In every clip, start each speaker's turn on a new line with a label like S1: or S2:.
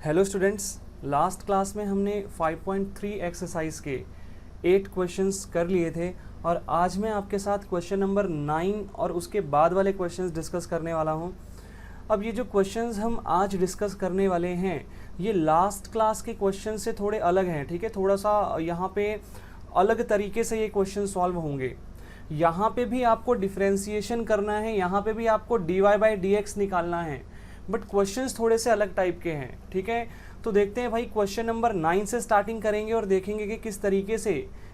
S1: Hello students, last class में हमने 5.3 exercise के 8 क्वेश्चंस कर लिए थे और आज मैं आपके साथ क्वेश्चन नंबर 9 और उसके बाद वाले क्वेश्चंस डिस्कस करने वाला हूं। अब ये जो क्वेश्चंस हम आज डिस्कस करने वाले हैं ये लास्ट क्लास के क्वेश्चन से थोड़े अलग हैं, ठीक है। थोड़ा सा यहाँ पे अलग तरीके से ये क्वेश्चन सॉल्व होंगे। यहाँ पे भी आपको डिफ्रेंसिएशन करना है, यहाँ पे भी आपको dy/dx निकालना है, बट क्वेश्चंस थोड़े से अलग टाइप के हैं, ठीक है। तो देखते हैं भाई, क्वेश्चन नंबर 9 से स्टार्टिंग करेंगे और देखेंगे कि किस तरीके से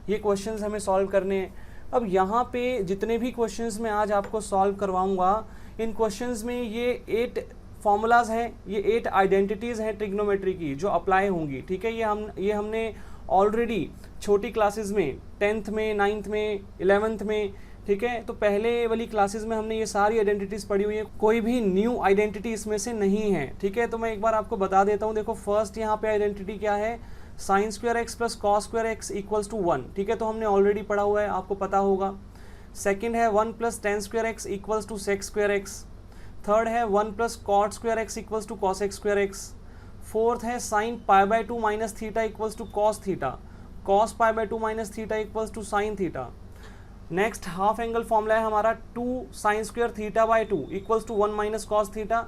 S1: ये क्वेश्चंस हमें सॉल्व करने हैं। अब यहाँ पे जितने भी क्वेश्चंस मैं आज आपको सॉल्व करवाऊंगा, इन क्वेश्चंस में ये 8 फॉर्मूलाज हैं, ये 8 आइडेंटिटीज़ हैं ट्रिग्नोमेट्री की जो अप्लाई होंगी, ठीक है। ये हमने ऑलरेडी छोटी क्लासेस में 10th में, 9th में, 11th में, ठीक है। तो पहले वाली क्लासेस में हमने ये सारी आइडेंटिटीज़ पढ़ी हुई है, कोई भी न्यू आइडेंटिटी इसमें से नहीं है, ठीक है। तो मैं एक बार आपको बता देता हूँ। देखो, फर्स्ट यहाँ पे आइडेंटिटी क्या है, sin square x plus cos square x equals to 1, ठीक है। तो हमने ऑलरेडी पढ़ा हुआ है, आपको पता होगा। सेकेंड है 1 plus tan square x equals to sec square x. Third है 1 plus cot square x equals to cos x square x. Fourth है sine π/2 minus theta equals to cos theta, cos π/2 minus theta equals to sine theta. Next half angle formula है हमारा 2 sine square थीटा/2 equals to 1 minus cos theta,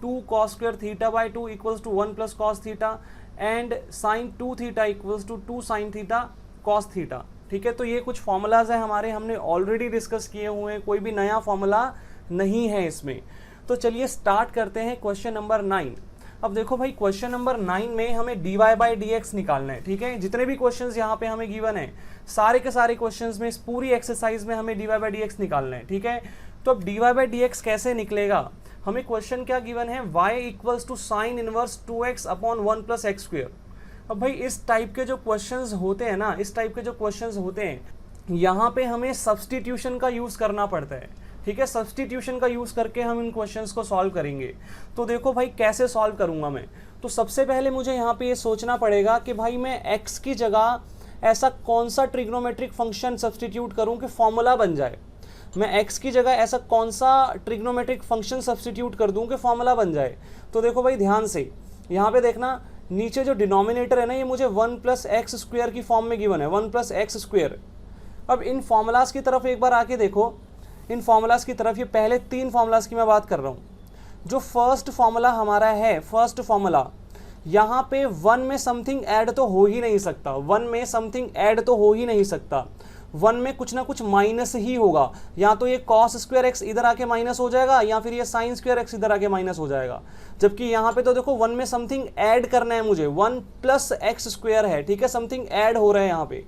S1: 2 cos square थीटा/2 equals to 1 plus cos theta, and sine 2 theta equals to 2 sine theta cos theta, ठीक है। तो ये कुछ formulas हैं हमारे, हमने ऑलरेडी डिस्कस किए हुए हैं, कोई भी नया फॉर्मूला नहीं है इसमें। तो चलिए स्टार्ट करते हैं क्वेश्चन नंबर 9। अब देखो भाई, क्वेश्चन नंबर 9 में हमें dy/dx निकालना है, ठीक है। जितने भी क्वेश्चंस यहाँ पे हमें गिवन है, सारे के सारे क्वेश्चंस में, इस पूरी एक्सरसाइज में हमें dy/dx निकालना है, ठीक है। तो अब dy/dx कैसे निकलेगा, हमें क्वेश्चन क्या गिवन है, y equals to sine inverse 2x upon 1 plus x square. अब भाई इस टाइप के जो क्वेश्चंस होते हैं ना, इस टाइप के जो क्वेश्चंस होते हैं, यहाँ पे हमें सब्सटीट्यूशन का यूज़ करना पड़ता है, ठीक है। सब्सटीट्यूशन का यूज़ करके हम इन क्वेश्चंस को सॉल्व करेंगे। तो देखो भाई, कैसे सॉल्व करूँगा मैं। तो सबसे पहले मुझे यहाँ पे ये सोचना पड़ेगा कि भाई मैं x की जगह ऐसा कौन सा ट्रिग्नोमेट्रिक फंक्शन सब्सटीट्यूट करूँ कि फॉर्मूला बन जाए। मैं x की जगह ऐसा कौन सा ट्रिग्नोमेट्रिक फंक्शन सब्सटीट्यूट कर दूँ कि फॉर्मूला बन जाए। तो देखो भाई ध्यान से, यहाँ पे देखना, नीचे जो डिनोमिनेटर है ना, ये मुझे 1 प्लस एक्स स्क्वायर की फॉर्म में गिवन है, 1 प्लस एक्स स्क्वायर। अब इन फॉर्मूलाज की तरफ एक बार आके देखो, इन फॉर्मूलाज की तरफ, ये पहले 3 फॉर्मूलाज की मैं बात कर रहा हूँ। जो फर्स्ट फॉर्मूला हमारा है, फर्स्ट फॉर्मूला, यहाँ पे 1 में समथिंग ऐड तो हो ही नहीं सकता, 1 में समथिंग ऐड तो हो ही नहीं सकता, 1 में कुछ ना कुछ माइनस ही होगा। या तो ये कॉस स्क्वायर एक्स इधर आके माइनस हो जाएगा, या फिर ये साइन स्क्वायर एक्स इधर आके माइनस हो जाएगा। जबकि यहाँ पे तो देखो 1 में समथिंग ऐड करना है मुझे, 1 प्लस एक्स स्क्वायर है, ठीक है, समथिंग ऐड हो रहा है यहाँ पे।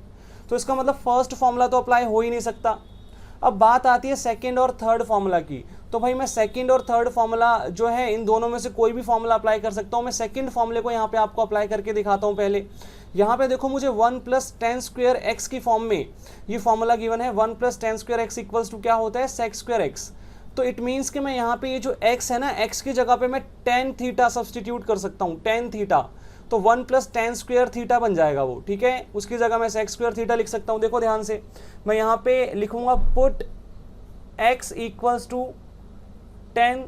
S1: तो इसका मतलब फर्स्ट फॉर्मूला तो अप्लाई हो ही नहीं सकता। अब बात आती है सेकंड और थर्ड फार्मूला की। तो भाई मैं सेकंड और थर्ड फार्मूला जो है, इन दोनों में से कोई भी फार्मूला अप्लाई कर सकता हूँ। मैं सेकंड फार्मूले को यहाँ पे आपको अप्लाई करके दिखाता हूँ। पहले यहाँ पे देखो, मुझे 1 प्लस टेन स्क्वायर एक्स की फॉर्म में ये फार्मूला गिवन है, 1 plus tan square x equals to क्या होता है, सेक स्क्वायर एक्स। तो इट मीन्स कि मैं यहाँ पे ये जो x है ना, x की जगह पे मैं टेन थीटा सब्सटीट्यूट कर सकता हूँ, टेन थीटा। तो 1 प्लस टेन स्क्वायर थीटा बन जाएगा वो, ठीक है। उसकी जगह मैं सेक स्क्वायर थीटा लिख सकता हूँ। देखो ध्यान से, मैं यहाँ पे लिखूंगा put x equals to tan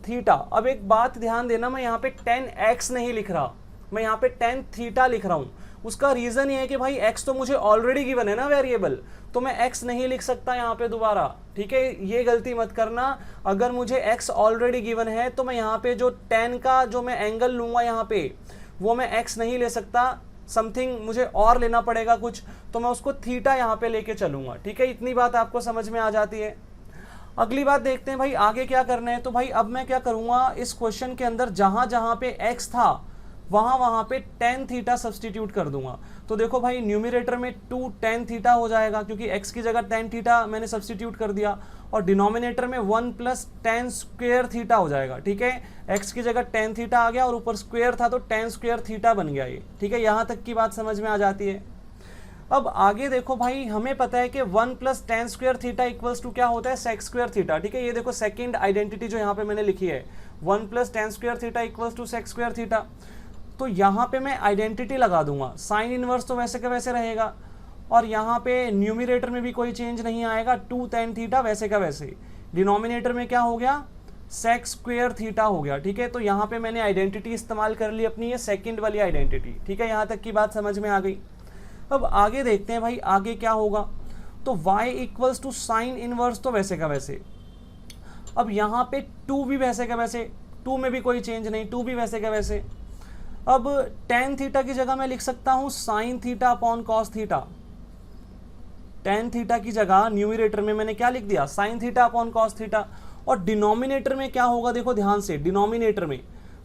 S1: theta. अब एक बात ध्यान देना, मैं यहाँ पे 10x नहीं लिख रहा, मैं यहाँ पे 10 थीटा लिख रहा हूँ। उसका रीज़न ये है कि भाई x तो मुझे ऑलरेडी गिवन है ना वेरिएबल, तो मैं x नहीं लिख सकता यहाँ पे दोबारा, ठीक है। ये गलती मत करना, अगर मुझे x ऑलरेडी गिवन है तो मैं यहाँ पे जो 10 का जो मैं एंगल लूँगा यहाँ पे, वो मैं x नहीं ले सकता, समथिंग मुझे और लेना पड़ेगा कुछ, तो मैं उसको थीटा यहाँ पे लेके चलूँगा, ठीक है। इतनी बात आपको समझ में आ जाती है। अगली बात देखते हैं भाई, आगे क्या करना है। तो भाई अब मैं क्या करूँगा, इस क्वेश्चन के अंदर जहाँ जहाँ पे x था वहाँ पे टेन थीटा सब्सटीट्यूट कर दूंगा। तो देखो भाई, न्यूमरेटर में 2 टेन थीटा हो जाएगा, क्योंकि x की जगह टेन थीटा मैंने सब्सटीट्यूट कर दिया, और डिनोमिनेटर में 1 प्लस टेन स्क्वायर थीटा हो जाएगा, ठीक है। x की जगह टेन थीटा आ गया और ऊपर स्क्वायर था तो टेन स्क्वायर थीटा बन गया ये, ठीक है। यहाँ तक की बात समझ में आ जाती है। अब आगे देखो भाई, हमें पता है कि 1 plus tan square theta equals to क्या होता है, सेक स्क्वायर थीटा, ठीक है। ये देखो सेकंड आइडेंटिटी जो यहाँ पे मैंने लिखी है, 1 plus tan square theta equals to sec square theta. तो यहाँ पे मैं आइडेंटिटी लगा दूंगा, साइन इनवर्स तो वैसे का वैसे रहेगा, और यहाँ पे न्यूमरेटर में भी कोई चेंज नहीं आएगा, 2 tan थीटा वैसे का वैसे। डिनोमिनेटर में क्या हो गया, सेक स्क्वेयर थीटा हो गया, ठीक है। तो यहाँ पे मैंने आइडेंटिटी इस्तेमाल कर ली अपनी, ये सेकंड वाली आइडेंटिटी, ठीक है। यहाँ तक की बात समझ में आ गई। अब आगे देखते हैं भाई आगे क्या होगा। तो y equals to sine inverse, तो वैसे का वैसे। अब यहाँ पे 2 भी वैसे का वैसे, 2 में भी कोई चेंज नहीं, 2 भी वैसे का वैसे। अब टेन थीटा की जगह मैं लिख सकता हूँ sine theta upon cos theta. Tan theta की जगह न्यूमरेटर में मैंने क्या लिख दिया, sine theta upon cos theta. और डिनोमिनेटर में क्या होगा, देखो ध्यान से, डिनोमिनेटर में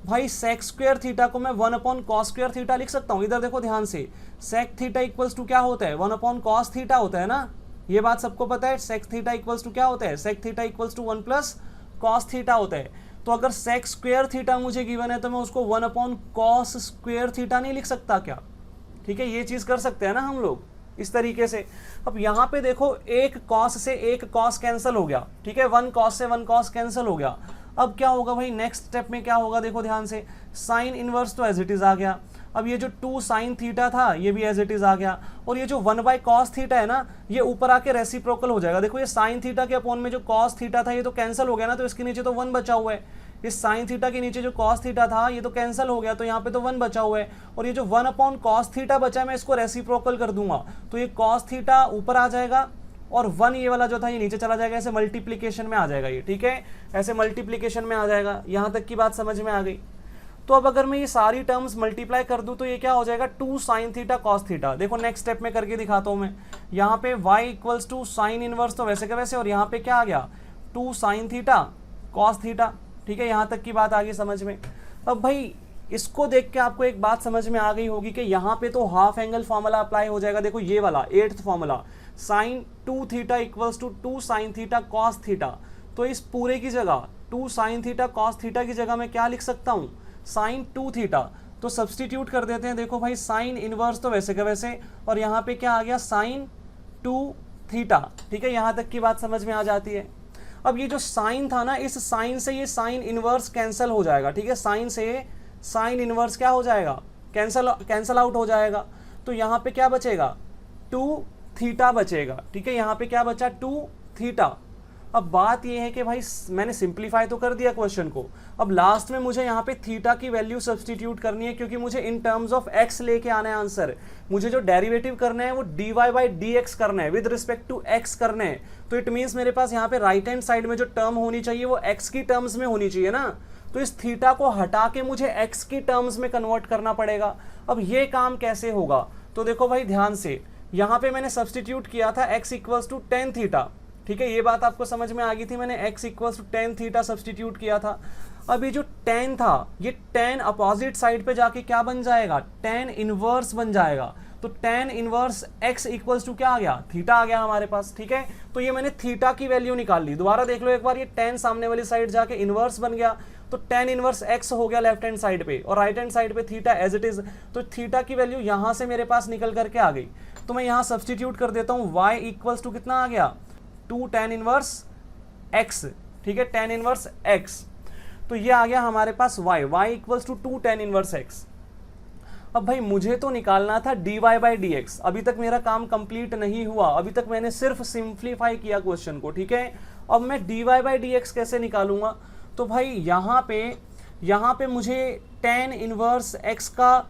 S1: भाई सेक स्क्वायर थीटा को मैं 1 अपॉन कॉस स्क्वायर थीटा लिख सकता हूँ। इधर देखो ध्यान से, सेक थीटा इक्वल्स टू क्या होता है, 1 अपॉन कॉस थीटा होता है ना, ये बात सबको पता है। सेक थीटा इक्वल्स टू क्या होता है, sec theta equals to 1 plus cos theta होता है। तो अगर सेक स्क्वायर थीटा मुझे गिवन है तो मैं उसको 1 अपॉन कॉस स्क्वायर थीटा नहीं लिख सकता क्या, ठीक है। ये चीज कर सकते हैं ना हम लोग इस तरीके से। अब यहाँ पे देखो एक कॉस से एक कॉस कैंसिल हो गया, ठीक है, 1 कॉस से 1 कॉस कैंसिल हो गया। अब क्या होगा भाई, नेक्स्ट स्टेप में क्या होगा, देखो ध्यान से, साइन इनवर्स तो एज इट इज आ गया। अब ये जो 2 साइन थीटा था ये भी एज इट इज आ गया, और ये जो 1 बाय कॉस थीटा है ना, ये ऊपर आके रेसिप्रोकल हो जाएगा। देखो ये साइन थीटा के अपोन में जो कॉस थीटा था ये तो कैंसिल हो गया ना, तो इसके नीचे तो 1 बचा हुआ है। इस साइन थीटा के नीचे जो कॉस थीटा था ये तो कैंसिल हो गया, तो यहाँ पे तो 1 बचा हुआ है। और ये जो 1 अपॉन कॉस थीटा बचा है मैं इसको रेसिप्रोकल कर दूंगा, तो ये कॉस थीटा ऊपर आ जाएगा और 1 ये वाला जो था ये नीचे चला जाएगा, ऐसे मल्टीप्लीकेशन में आ जाएगा ये, ठीक है, ऐसे मल्टीप्लीकेशन में आ जाएगा। यहाँ तक की बात समझ में आ गई। तो अब अगर मैं ये सारी टर्म्स मल्टीप्लाई कर दूं तो ये क्या हो जाएगा, 2 साइन थीटा कॉस थीटा। देखो नेक्स्ट स्टेप में करके दिखाता हूं मैं। यहाँ पे y equals to sine inverse तो वैसे का वैसे, और यहाँ पे क्या आ गया, 2 साइन थीटा कॉस थीटा, ठीक है। यहाँ तक की बात आ गई समझ में। अब भाई इसको देख के आपको एक बात समझ में आ गई होगी कि यहाँ पे तो हाफ एंगल फॉर्मूला अप्लाई हो जाएगा। देखो ये वाला 8th formula, sine 2 theta equals to 2 sine theta cos theta. तो इस पूरे की जगह 2 साइन थीटा कॉस थीटा की जगह मैं क्या लिख सकता हूँ, साइन 2 थीटा। तो सब्सटीट्यूट कर देते हैं। देखो भाई साइन इनवर्स तो वैसे का वैसे, और यहाँ पे क्या आ गया, साइन 2 थीटा, ठीक है। यहाँ तक की बात समझ में आ जाती है। अब ये जो साइन था ना, इस साइन से ये साइन इनवर्स कैंसिल हो जाएगा, ठीक है। साइन से साइन इनवर्स क्या हो जाएगा, कैंसिल आउट हो जाएगा। तो यहाँ पे क्या बचेगा, 2 थीटा बचेगा, ठीक है। यहाँ पे क्या बचा, 2 थीटा। अब बात ये है कि भाई मैंने सिंप्लीफाई तो कर दिया क्वेश्चन को, अब लास्ट में मुझे यहाँ पे थीटा की वैल्यू सब्सटीट्यूट करनी है, क्योंकि मुझे इन टर्म्स ऑफ एक्स लेके आना है आंसर। मुझे जो डेरिवेटिव करना है वो dy बाई डी एक्स करना है, विद रिस्पेक्ट टू एक्स करना है। तो इट मीन्स मेरे पास यहाँ पे राइट हैंड साइड में जो टर्म होनी चाहिए वो एक्स की टर्म्स में होनी चाहिए ना। तो इस थीटा को हटा के मुझे एक्स की टर्म्स में कन्वर्ट करना पड़ेगा। अब ये काम कैसे होगा, तो देखो भाई ध्यान से, यहाँ पे मैंने सब्सटीट्यूट किया था x equals to tan theta, ठीक है। ये बात आपको समझ में आ गई थी, मैंने x equals to tan theta substitute किया था। अब ये जो टेन था, ये टेन अपोजिट साइड पे जाके क्या बन जाएगा, टेन इनवर्स बन जाएगा। तो tan inverse x equals to क्या आ गया, थीटा आ गया हमारे पास, ठीक है। तो ये मैंने थीटा की वैल्यू निकाल ली। दोबारा देख लो एक बार, ये टेन सामने वाली साइड जाके इनवर्स बन गया, तो टेन इनवर्स x हो गया लेफ्ट हैंड साइड पे, और राइट हैंड साइड पे थीटा एज इट इज। तो थीटा की वैल्यू यहां से मेरे पास निकल करके आ गई। तो मैं यहां सब्सटीट्यूट कर देता हूं, y इक्वल्स टू कितना आ गया, 2 tan इनवर्स x, ठीक है, tan इनवर्स x। तो ये आ गया हमारे पास y equals to 2 tan inverse x। अब भाई मुझे तो निकालना था dy बाई डी एक्स। अभी तक मेरा काम कंप्लीट नहीं हुआ, अभी तक मैंने सिर्फ सिंप्लीफाई किया क्वेश्चन को, ठीक है। अब मैं dy बाई डी एक्स कैसे निकालूंगा, तो भाई यहाँ पे मुझे tan इनवर्स x का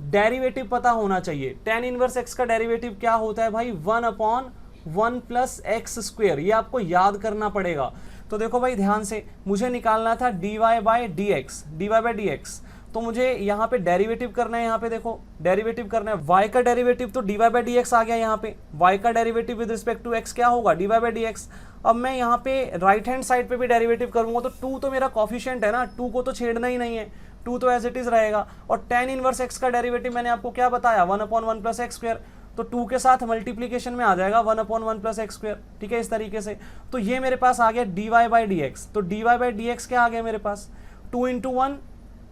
S1: डेरिवेटिव पता होना चाहिए। tan इनवर्स x का डेरिवेटिव क्या होता है भाई, 1 अपॉन 1 प्लस एक्स स्क्वेयर, ये आपको याद करना पड़ेगा। तो देखो भाई ध्यान से, मुझे निकालना था dy बाई डी एक्स। तो मुझे यहाँ पे डेरिवेटिव करना है, यहाँ पे देखो डेरिवेटिव करना है, y का डेरिवेटिव तो dy बाई डी एक्स आ गया। यहाँ पे y का derivative with respect to x क्या होगा, dy बाई डी एक्स। अब मैं यहाँ पे राइट हैंड साइड पे भी डेरिवेटिव करूंगा, तो 2 तो मेरा कॉफिशिएंट है ना, 2 को तो छेड़ना ही नहीं है, 2 तो एज इट इज रहेगा। और tan इनवर्स x का डेरिवेटिव मैंने आपको क्या बताया, 1 अपॉन 1 प्लस एक्स स्क्वायर। तो 2 के साथ मल्टीप्लीकेशन में आ जाएगा 1 अपॉन 1 प्लस एक्स स्क्वायर, ठीक है, इस तरीके से। तो ये मेरे पास आ गया dy बाई डी एक्स। तो dy बाई डी एक्स क्या आ गया मेरे पास, 2 into 1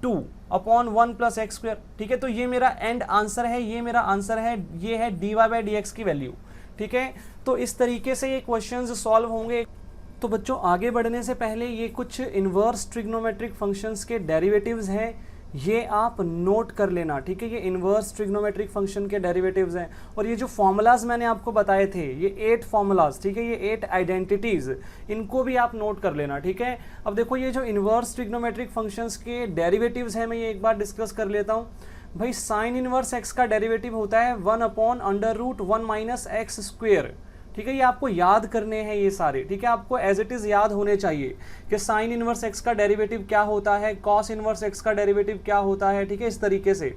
S1: 2 upon 1 plus x square, ठीक है। तो ये मेरा एंड आंसर है, ये मेरा आंसर है, ये है dy बाई डी एक्स की वैल्यू, ठीक है। तो इस तरीके से ये क्वेश्चंस सॉल्व होंगे। तो बच्चों आगे बढ़ने से पहले ये कुछ इन्वर्स ट्रिग्नोमेट्रिक फंक्शंस के डेरिवेटिव्स हैं, ये आप नोट कर लेना, ठीक है। ये इन्वर्स ट्रिग्नोमेट्रिक फंक्शन के डेरिवेटिव्स हैं, और ये जो फॉर्मूलाज मैंने आपको बताए थे, ये 8 फॉर्मूलाज, ठीक है, ये 8 आइडेंटिटीज, इनको भी आप नोट कर लेना, ठीक है। अब देखो ये जो इन्वर्स ट्रिग्नोमेट्रिक फंक्शंस के डेरिवेटिव्स हैं, मैं ये एक बार डिस्कस कर लेता हूँ। भाई साइन इनवर्स एक्स का डेरिवेटिव होता है 1/√1 माइनस एक्स स्क्वेयर, ठीक है। ये आपको याद करने हैं ये सारे, ठीक है, आपको एज इट इज याद होने चाहिए कि साइन इनवर्स एक्स का डेरिवेटिव क्या होता है, कॉस इनवर्स एक्स का डेरिवेटिव क्या होता है, ठीक है, इस तरीके से।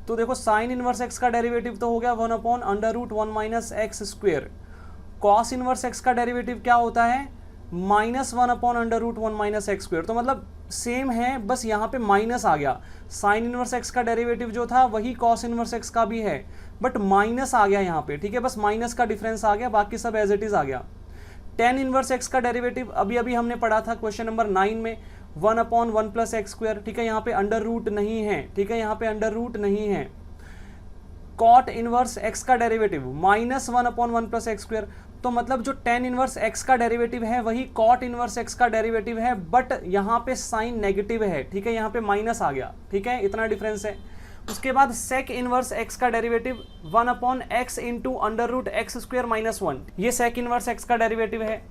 S1: तो देखो साइन इनवर्स एक्स का डेरिवेटिव तो हो गया 1/√1 minus x square. Cos inverse x का डेरिवेटिव क्या होता है, -1/√1 माइनस एक्स स्क्वेयर। तो मतलब सेम है, बस यहाँ पे माइनस आ गया। साइन इनवर्स एक्स का डेरिवेटिव जो था वही कॉस इनवर्स एक्स का भी है, बट माइनस आ गया यहाँ पे, ठीक है, बस माइनस का डिफरेंस आ गया, बाकी सब एज इट इज आ गया। टेन इनवर्स एक्स का डेरिवेटिव अभी अभी हमने पढ़ा था क्वेश्चन नंबर 9 में, 1/1 प्लस एक्स स्क्वायर, ठीक है, यहाँ पे अंडर रूट नहीं है, ठीक है, यहाँ पे अंडर रूट नहीं है। कॉट इनवर्स एक्स का डेरिवेटिव -1/1 प्लस एक्स स्क्वायर, तो मतलब जो टेन इनवर्स एक्स का डेरिवेटिव है वही कॉट इनवर्स एक्स का डेरिवेटिव है, बट यहाँ पे साइन नेगेटिव है, ठीक है, यहाँ पे माइनस आ गया, ठीक है, इतना डिफरेंस है। उसके बाद सेक इनवर्स एक्स का डेरिवेटिव 1/x इंटू √x²-1, ये सेक इनवर्स एक्स का डेरिवेटिव है।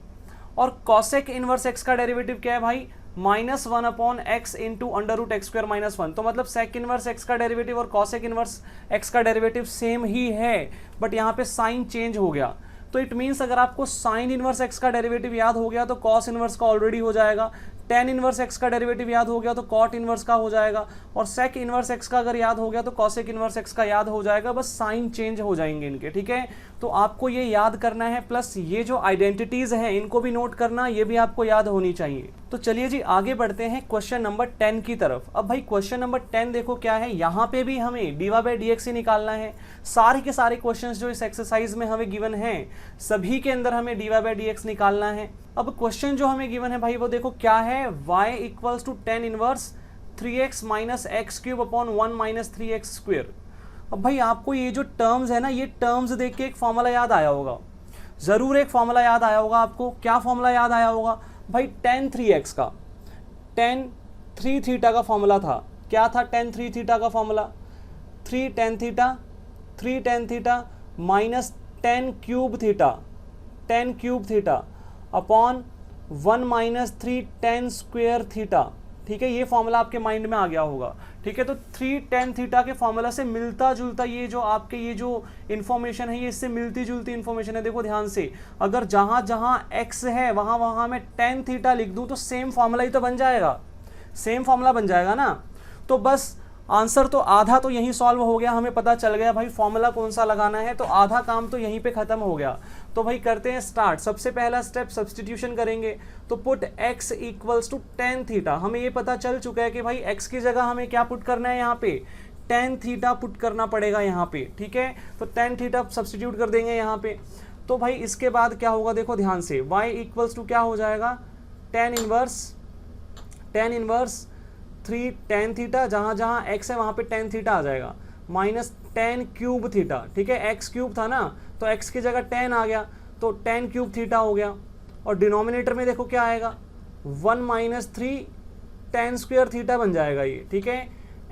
S1: और कॉसेक इनवर्स एक्स का डेरिवेटिव क्या है भाई, -1/x इंटू √x²-1, तो मतलब सेक इनवर्स एक्स का डेरिवेटिव और कॉसेक इनवर्स एक्स का डेरिवेटिव सेम ही है, बट यहाँ पे साइन चेंज हो गया। तो इट मीन्स अगर आपको साइन इनवर्स एक्स का डेरिवेटिव याद हो गया तो कॉस इनवर्स का ऑलरेडी हो जाएगा, टेन इनवर्स एक्स का डेरिवेटिव याद हो गया तो कॉट इनवर्स का हो जाएगा, और सेक इनवर्स एक्स का अगर याद हो गया तो कॉसेक इनवर्स एक्स का याद हो जाएगा, बस साइन चेंज हो जाएंगे इनके, ठीक है। तो आपको ये याद करना है, प्लस ये जो आइडेंटिटीज हैं इनको भी नोट करना, ये भी आपको याद होनी चाहिए। तो चलिए जी आगे बढ़ते हैं क्वेश्चन नंबर 10 की तरफ। अब भाई क्वेश्चन नंबर 10 देखो क्या है, यहाँ पे भी हमें dy/dx ही निकालना है। सारे के सारे क्वेश्चन जो इस एक्सरसाइज में हमें गिवन हैं सभी के अंदर हमें dy/dx निकालना है। अब क्वेश्चन जो हमें गिवन है भाई वो देखो क्या है, y = tan inverse 3x - x³ / 1 - 3x²। अब भाई आपको ये जो टर्म्स है ना, ये टर्म्स देख के एक फॉर्मूला याद आया होगा, जरूर एक फॉर्मूला याद आया होगा आपको। क्या फॉर्मूला याद आया होगा भाई, tan 3x का tan 3 थीटा का फॉर्मूला था। क्या था tan 3 थीटा का formula, 3 tan theta minus tan cube theta upon 1 - 3 tan square theta, ठीक है, ये फॉर्मूला आपके माइंड में आ गया होगा, ठीक है। तो 3 tan थीटा के फॉर्मूला से मिलता जुलता ये जो आपके ये जो इन्फॉर्मेशन है, ये इससे मिलती जुलती इन्फॉर्मेशन है। देखो ध्यान से, अगर जहां जहां x है वहां वहां मैं tan थीटा लिख दूं तो सेम फॉर्मूला ही तो बन जाएगा, सेम फॉर्मूला बन जाएगा ना। तो बस आंसर तो आधा तो यहीं सॉल्व हो गया, हमें पता चल गया भाई फॉर्मूला कौन सा लगाना है, तो आधा काम तो यहीं पे खत्म हो गया। तो भाई करते हैं स्टार्ट। सबसे पहला स्टेप सब्स्टिट्यूशन करेंगे, तो पुट x = tan थीटा। हमें ये पता चल चुका है कि भाई x की जगह हमें क्या पुट करना है, यहाँ पे tan थीटा पुट करना पड़ेगा यहाँ पे, ठीक है। तो tan थीटा सब्स्टिट्यूट कर देंगे यहाँ पे। तो भाई इसके बाद क्या होगा, देखो ध्यान से, y = क्या हो जाएगा, tan इनवर्स 3 tan थीटा, जहाँ जहाँ x है वहाँ पे tan थीटा आ जाएगा, माइनस tan क्यूब थीटा, ठीक है, x क्यूब था ना तो x की जगह tan आ गया, तो tan क्यूब थीटा हो गया। और डिनोमिनेटर में देखो क्या आएगा, 1 - 3 tan स्क्वायर थीटा बन जाएगा ये, ठीक है।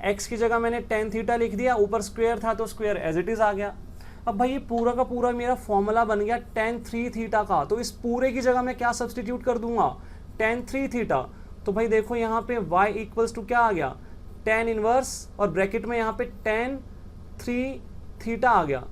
S1: x की जगह मैंने tan थीटा लिख दिया, ऊपर स्क्वायर था तो स्क्वायर एज इट इज आ गया। अब भाई ये पूरा का पूरा मेरा फॉर्मूला बन गया tan 3 थीटा का, तो इस पूरे की जगह मैं क्या सब्स्टिट्यूट कर दूंगा, tan 3 थीटा। तो भाई देखो यहाँ पे y = क्या आ गया, tan इनवर्स, और ब्रैकेट में यहाँ पे tan 3 थीटा आ गया।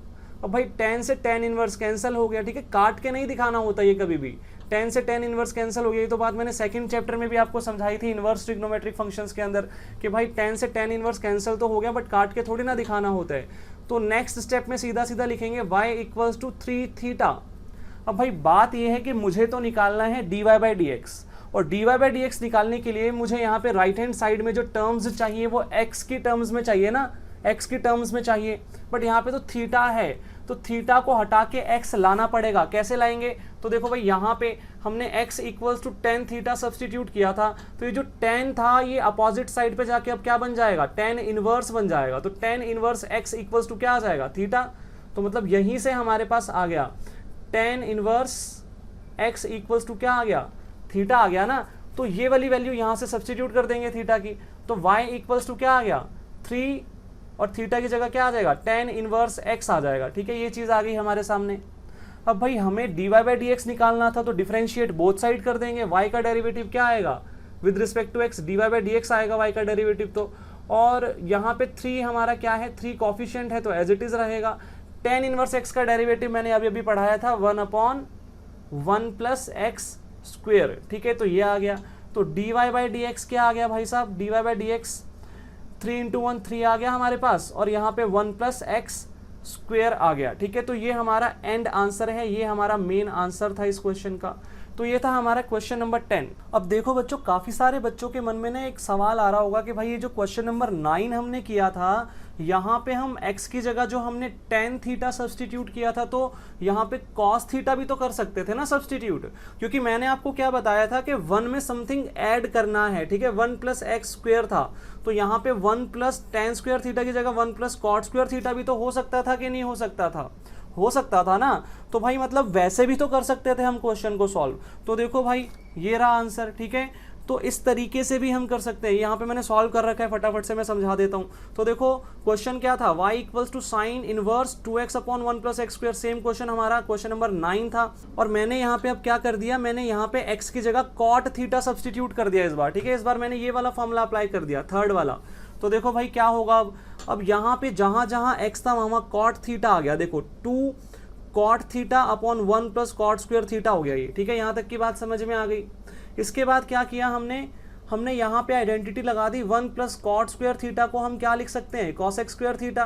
S1: अब भाई tan से tan इनवर्स कैंसिल हो गया, ठीक है, काट के नहीं दिखाना होता ये कभी भी, tan से tan इनवर्स कैंसिल हो गया। ये तो बात मैंने सेकंड चैप्टर में भी आपको समझाई थी इनवर्स ट्रिग्नोमेट्रिक फंक्शंस के अंदर कि भाई tan से tan इनवर्स कैंसिल तो हो गया, बट काट के थोड़ी ना दिखाना होता है। तो नेक्स्ट स्टेप में सीधा सीधा लिखेंगे y = 3 थीटा। अब भाई बात ये है कि मुझे तो निकालना है dy/dx, और dy/dx निकालने के लिए मुझे यहाँ पे राइट हैंड साइड में जो टर्म्स चाहिए वो x की टर्म्स में चाहिए ना, x की टर्म्स में चाहिए, बट यहाँ पे तो थीटा है, तो थीटा को हटा के x लाना पड़ेगा। कैसे लाएंगे, तो देखो भाई यहाँ पे हमने x = tan थीटा सब्स्टिट्यूट किया था, तो ये जो tan था ये अपोजिट साइड पे जाके अब क्या बन जाएगा, tan इनवर्स बन जाएगा। तो tan इनवर्स x = क्या आ जाएगा, थीटा। तो मतलब यहीं से हमारे पास आ गया tan इनवर्स x = क्या आ गया, थीटा आ गया ना। तो ये वाली वैल्यू यहाँ से सब्स्टिट्यूट कर देंगे थीटा की, तो y इक्वल्स टू क्या आ गया 3 और थीटा की जगह क्या आ जाएगा tan इनवर्स x आ जाएगा। ठीक है, ये चीज़ आ गई हमारे सामने। अब भाई हमें dy बाई डी एक्स निकालना था, तो डिफरेंशिएट बोथ साइड कर देंगे। y का डेरिवेटिव क्या आएगा with respect to x, dy by d x आएगा y का डेरिवेटिव। तो और यहाँ पे 3 हमारा क्या है, 3 कॉफिशिएंट है तो एज इट इज रहेगा। tan इनवर्स x का डेरिवेटिव मैंने अभी अभी पढ़ाया था 1/1 प्लस एक्स स्क्वेयर। ठीक है, तो ये आ गया। तो dy बाई डी एक्स क्या आ गया भाई साहब, dy by d x 3 into 1 3 आ गया हमारे पास, और यहाँ पे 1 प्लस एक्स स्क्वेयर आ गया। ठीक है, तो ये हमारा एंड आंसर है, ये हमारा मेन आंसर था इस क्वेश्चन का। तो ये था हमारा क्वेश्चन नंबर 10। अब देखो बच्चों, काफ़ी सारे बच्चों के मन में ना एक सवाल आ रहा होगा कि भाई ये जो क्वेश्चन नंबर 9 हमने किया था, यहाँ पे हम x की जगह जो हमने tan थीटा सब्सटीट्यूट किया था, तो यहाँ पे cos थीटा भी तो कर सकते थे ना सब्सटीट्यूट, क्योंकि मैंने आपको क्या बताया था कि 1 में समथिंग ऐड करना है। ठीक है, 1 प्लस एक्स स्क्वेयर था, तो यहाँ पे 1 प्लस tan स्क्वेयर थीटा की जगह 1 प्लस कॉट स्क्वेयर थीटा भी तो हो सकता था कि नहीं हो सकता था, हो सकता था ना। तो भाई मतलब वैसे भी तो कर सकते थे हम क्वेश्चन को सॉल्व। तो देखो भाई ये रहा आंसर। ठीक है, तो इस तरीके से भी हम कर सकते हैं। यहाँ पे मैंने सॉल्व कर रखा है, फटाफट से मैं समझा देता हूँ। तो देखो क्वेश्चन क्या था, y equals to sine inverse 2x upon 1 plus x square. Same question हमारा क्वेश्चन नंबर 9 था, और मैंने यहाँ पे अब क्या कर दिया, मैंने यहाँ पे x की जगह कॉट थीटा सब्सटीट्यूट कर दिया इस बार। ठीक है, इस बार मैंने ये वाला फॉर्मूला अप्लाई कर दिया, थर्ड वाला। तो देखो भाई क्या होगा, अब यहाँ पे जहाँ जहाँ x था वहाँ कॉट थीटा आ गया। देखो 2 cot theta upon 1 plus cot square theta हो गया ये। ठीक है, यहाँ तक की बात समझ में आ गई। इसके बाद क्या किया हमने यहाँ पे आइडेंटिटी लगा दी, 1 प्लस कॉट स्क्वायर थीटा को हम क्या लिख सकते हैं, कॉस एक्स स्क्वायर थीटा।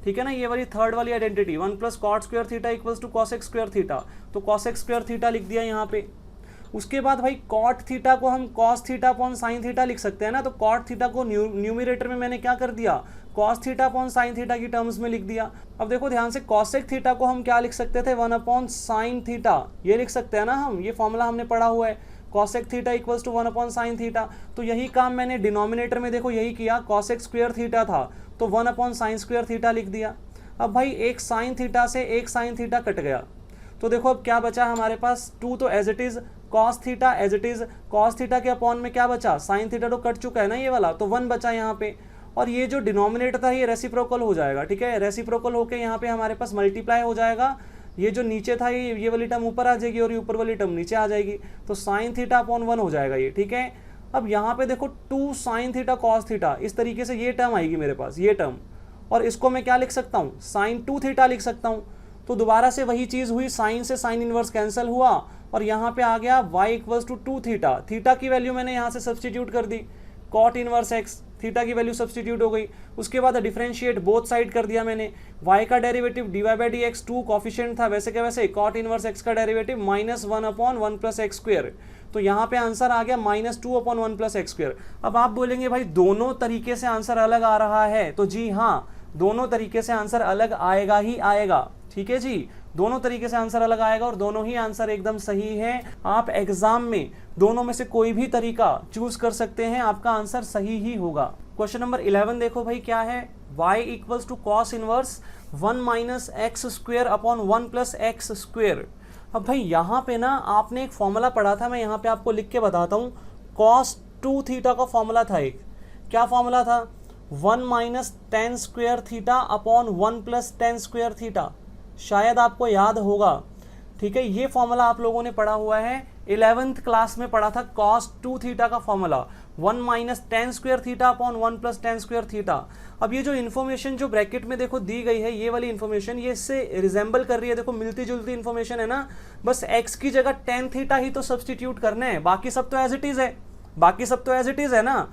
S1: ठीक है ना, ये वाली थर्ड वाली identity 1 plus cot square theta equals to cos x square theta, तो कॉस एक्स स्क्वायर थीटा लिख दिया यहाँ पे। उसके बाद भाई कॉट थीटा को हम cos theta upon sine theta लिख सकते हैं ना, तो कॉट थीटा को न्यूमिरेटर में मैंने क्या कर दिया, cos theta upon sine theta की टर्म्स में लिख दिया। अब देखो ध्यान से, कॉसेक थीटा को हम क्या लिख सकते थे, 1 अपॉन साइन थीटा, ये लिख सकते हैं ना हम, ये फॉर्मूला हमने पढ़ा हुआ है, cosec theta equals to 1 upon sine theta. तो यही काम मैंने डिनोमिनेटर में देखो यही किया, कॉसेक स्क्वायर थीटा था तो 1 अपॉन साइन स्क्वायर थीटा लिख दिया। अब भाई एक साइन थीटा से एक साइन थीटा कट गया, तो देखो अब क्या बचा हमारे पास, 2 तो as it is, cos theta as it is, cos theta के अपॉन में क्या बचा, साइन थीटा तो कट चुका है ना ये वाला, तो 1 बचा यहाँ पे। और ये जो डिनोमिनेटर था ये रेसिप्रोकल हो जाएगा। ठीक है, रेसिप्रोकल होके यहाँ पे हमारे पास मल्टीप्लाई हो जाएगा, ये जो नीचे था ये वाली टर्म ऊपर आ जाएगी और ये ऊपर वाली टर्म नीचे आ जाएगी, तो साइन थीटा अपॉन 1 हो जाएगा ये। ठीक है, अब यहाँ पे देखो 2 साइन थीटा कॉस थीटा, इस तरीके से ये टर्म आएगी मेरे पास, ये टर्म, और इसको मैं क्या लिख सकता हूँ, साइन 2 थीटा लिख सकता हूँ। तो दोबारा से वही चीज़ हुई, साइन से साइन इनवर्स कैंसिल हुआ, और यहाँ पे आ गया y equals to 2 theta. Theta की वैल्यू मैंने यहाँ से सब्सटीट्यूट कर दी, कॉट इनवर्स एक्स, थीटा की वैल्यू सब्सटीट्यूट हो गई। उसके बाद डिफरेंशिएट बोथ साइड कर दिया मैंने, y का derivative dy by d x 2 coefficient था वैसे के वैसे, कॉट इनवर्स x का derivative -1 upon 1 plus x square, तो यहाँ पे आंसर आ गया -2 अपॉन 1 प्लस एक्स स्क्वायर। अब आप बोलेंगे भाई दोनों तरीके से आंसर अलग आ रहा है, तो जी हाँ, दोनों तरीके से आंसर अलग आएगा ही आएगा। ठीक है जी, दोनों तरीके से आंसर अलग आएगा और दोनों ही आंसर एकदम सही है। आप एग्जाम में दोनों में से कोई भी तरीका चूज कर सकते हैं, आपका आंसर सही ही होगा। क्वेश्चन नंबर 11 देखो भाई क्या है, y equals to cos inverse 1 minus x square upon 1 plus x square. अब भाई यहाँ पे ना आपने एक फॉर्मूला पढ़ा था, मैं यहाँ पे आपको लिख के बताता हूँ, कॉस 2 थीटा का फॉर्मूला था एक, क्या फॉर्मूला था, 1 minus tan square theta upon 1 plus tan square theta, शायद आपको याद होगा। ठीक है, ये फॉर्मूला आप लोगों ने पढ़ा हुआ है, 11th क्लास में पढ़ा था, कॉस 2 थीटा का formula 1 minus tan square theta upon 1 plus tan square theta. अब ये जो इन्फॉर्मेशन जो ब्रैकेट में देखो दी गई है, ये वाली इन्फॉर्मेशन ये इससे रिजेंबल कर रही है, देखो मिलती जुलती इन्फॉर्मेशन है ना, बस x की जगह टेन थीटा ही तो सब्सटीट्यूट करना है, बाकी सब तो एज इट इज है, बाकी सब तो एज इट इज है ना।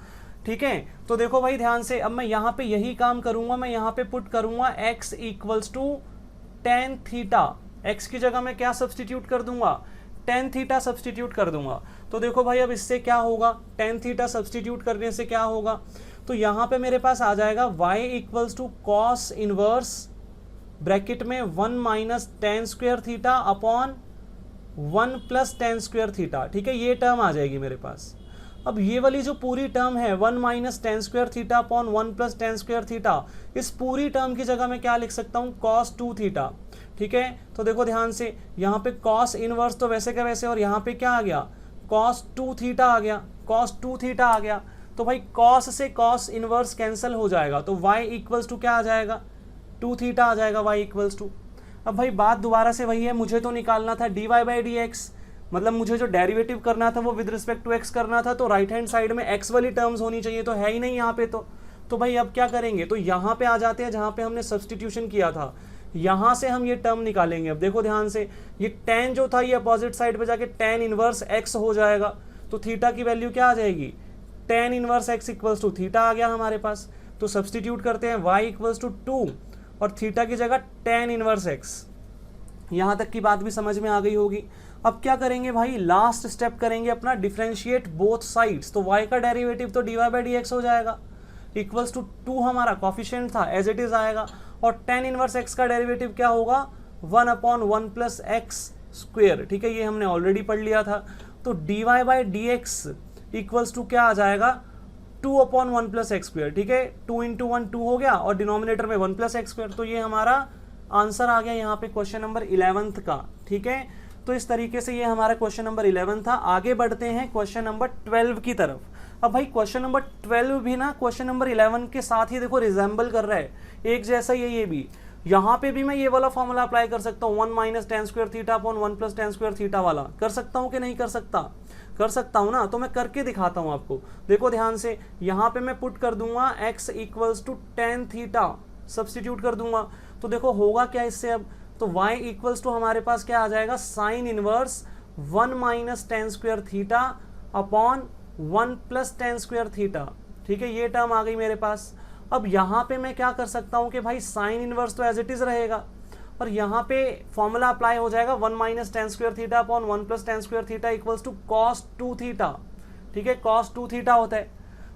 S1: ठीक है, तो देखो भाई ध्यान से, अब मैं यहाँ पे यही काम करूंगा, मैं यहाँ पे पुट करूंगा x equals to tan theta, x की जगह मैं क्या सब्सटीट्यूट कर दूंगा, टेन थीटा सब्सटीट्यूट कर दूंगा। तो देखो भाई अब इससे क्या होगा, टेन थीटा सब्सटीट्यूट करने से क्या होगा, तो यहाँ पे मेरे पास आ जाएगा y equals to cos inverse bracket में 1 minus tan square theta upon 1 plus tan square theta. ठीक है, ये टर्म आ जाएगी मेरे पास। अब ये वाली जो पूरी टर्म है 1 minus tan square theta upon 1 plus tan square theta, इस पूरी टर्म की जगह मैं क्या लिख सकता हूँ, कॉस 2 थीटा। ठीक है, तो देखो ध्यान से, यहाँ पे कॉस इनवर्स तो वैसे का वैसे, और यहाँ पे क्या आ गया, कॉस 2 थीटा आ गया, कॉस 2 थीटा आ गया। तो भाई कॉस से कॉस इनवर्स कैंसिल हो जाएगा, तो y इक्वल्स टू क्या आ जाएगा, 2 थीटा आ जाएगा y इक्वल्स टू। अब भाई बात दोबारा से वही है, मुझे तो निकालना था dy बाई डी एक्स, मतलब मुझे जो डेरिवेटिव करना था वो विद रिस्पेक्ट टू x करना था, तो राइट हैंड साइड में x वाली टर्म्स होनी चाहिए, तो है ही नहीं यहाँ पे। तो भाई अब क्या करेंगे, तो यहाँ पे आ जाते हैं जहाँ पे हमने सब्सटीट्यूशन किया था, यहाँ से हम ये टर्म निकालेंगे। अब देखो ध्यान से, ये tan जो था ये अपोजिट साइड पे जाके tan इनवर्स x हो जाएगा, तो थीटा की वैल्यू क्या आ जाएगी, tan inverse x equals to theta आ गया हमारे पास। तो सब्सटीट्यूट करते हैं y इक्वल्स टू 2 और थीटा की जगह tan इनवर्स x। यहाँ तक की बात भी समझ में आ गई होगी। अब क्या करेंगे भाई, लास्ट स्टेप करेंगे अपना डिफरेंशिएट बोथ साइड्स, तो y का डेरिवेटिव तो dy बाई डी एक्स हो जाएगा, इक्वल्स टू 2 हमारा कॉफिशिएंट था एज इट इज आएगा, और tan इनवर्स x का डेरिवेटिव क्या होगा, 1/1 प्लस एक्स स्क्वेयर। ठीक है, ये हमने ऑलरेडी पढ़ लिया था। तो dy by d x equals to क्या आ जाएगा, 2/1 प्लस एक्स स्क्वेयर। ठीक है, 2 इंटू 1 2 हो गया और डिनोमिनेटर में 1 प्लस एक्स स्क्वेयर, तो ये हमारा आंसर आ गया यहाँ पे क्वेश्चन नंबर 11 का। ठीक है, तो इस तरीके से ये हमारा क्वेश्चन नंबर 11 था। आगे बढ़ते हैं क्वेश्चन नंबर 12 की तरफ। अब भाई क्वेश्चन नंबर 12 भी ना क्वेश्चन नंबर 11 के साथ ही देखो रिजेंबल कर रहा है, एक जैसा ही है ये भी। यहाँ पे भी मैं ये वाला फॉर्मूला अप्लाई कर सकता हूँ, 1 minus tan square theta upon 1 plus tan square theta वाला। कर सकता हूँ कि नहीं कर सकता, कर सकता हूँ ना, तो मैं करके दिखाता हूँ आपको। देखो ध्यान से, यहाँ पे मैं पुट कर दूंगा x equals to tan theta, substitute कर दूंगा, तो देखो होगा क्या इससे अब, तो y इक्वल्स टू हमारे पास क्या आ जाएगा, sine inverse 1 minus tan square theta upon 1 plus tan square theta. ठीक है, ये टर्म आ गई मेरे पास। अब यहाँ पे मैं क्या कर सकता हूँ कि भाई साइन इनवर्स तो एज इट इज रहेगा, और यहाँ पे फॉर्मूला अप्लाई हो जाएगा 1 minus tan square theta upon 1 plus tan square theta equals to cos 2 theta. ठीक है, cos 2 थीटा होता है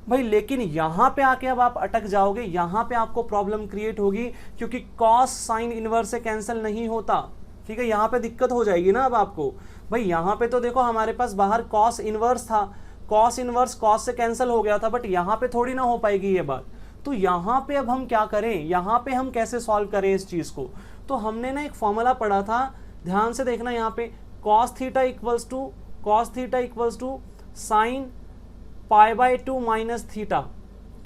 S1: भाई, लेकिन यहाँ पे आके अब आप अटक जाओगे, यहाँ पे आपको प्रॉब्लम क्रिएट होगी, क्योंकि कॉस साइन इनवर्स से कैंसिल नहीं होता। ठीक है, यहाँ पे दिक्कत हो जाएगी ना अब आपको। भाई यहाँ पे तो देखो हमारे पास बाहर कॉस इनवर्स था, कॉस इनवर्स कॉस से कैंसिल हो गया था, बट यहाँ पे थोड़ी ना हो पाएगी ये बात। तो यहाँ पे अब हम क्या करें, यहाँ पे हम कैसे सॉल्व करें इस चीज़ को, तो हमने ना एक फॉर्मूला पढ़ा था, ध्यान से देखना यहाँ पे, cos theta equals to sine pi by 2 minus theta.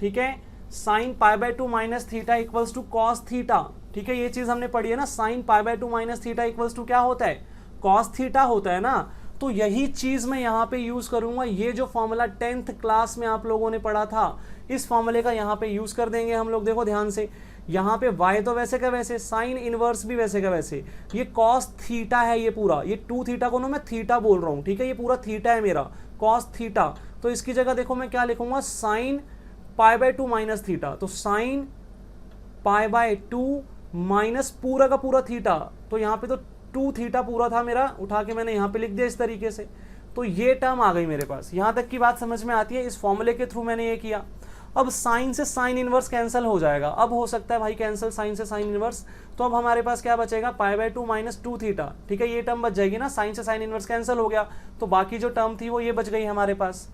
S1: ठीक है, sine pi by 2 minus theta equals to cos theta. ठीक है, ये चीज हमने पढ़ी है ना, sine pi by 2 minus theta equals to क्या होता है, कॉस थीटा होता है ना। तो यही चीज मैं यहाँ पे यूज करूंगा, ये जो फॉर्मूला 10th क्लास में आप लोगों ने पढ़ा था, इस फॉर्मूले का यहाँ पे यूज कर देंगे हम लोग। देखो ध्यान से, यहाँ पे y तो वैसे का वैसे, साइन इनवर्स भी वैसे का वैसे, ये कॉस थीटा है ये पूरा, ये 2 थीटा को ना मैं थीटा बोल रहा हूँ। ठीक है, ये पूरा थीटा है मेरा, कॉस थीटा। तो इसकी जगह देखो मैं क्या लिखूंगा, sign pi by 2 minus theta, तो साइन पाई बाई 2 माइनस पूरा का पूरा थीटा, तो यहाँ पे तो 2 थीटा पूरा था मेरा, उठा के मैंने यहाँ पे लिख दिया इस तरीके से। तो ये टर्म आ गई मेरे पास, यहाँ तक की बात समझ में आती है, इस फॉर्मूले के थ्रू मैंने ये किया। अब साइन से साइन इनवर्स कैंसिल हो जाएगा, अब हो सकता है भाई कैंसिल साइन से साइन इनवर्स, तो अब हमारे पास क्या बचेगा, पाई बाई 2 माइनस 2 थीटा। ठीक है, ये टर्म बच जाएगी ना, साइन से साइन इनवर्स कैंसिल हो गया, तो बाकी जो टर्म थी वो ये बच गई हमारे पास।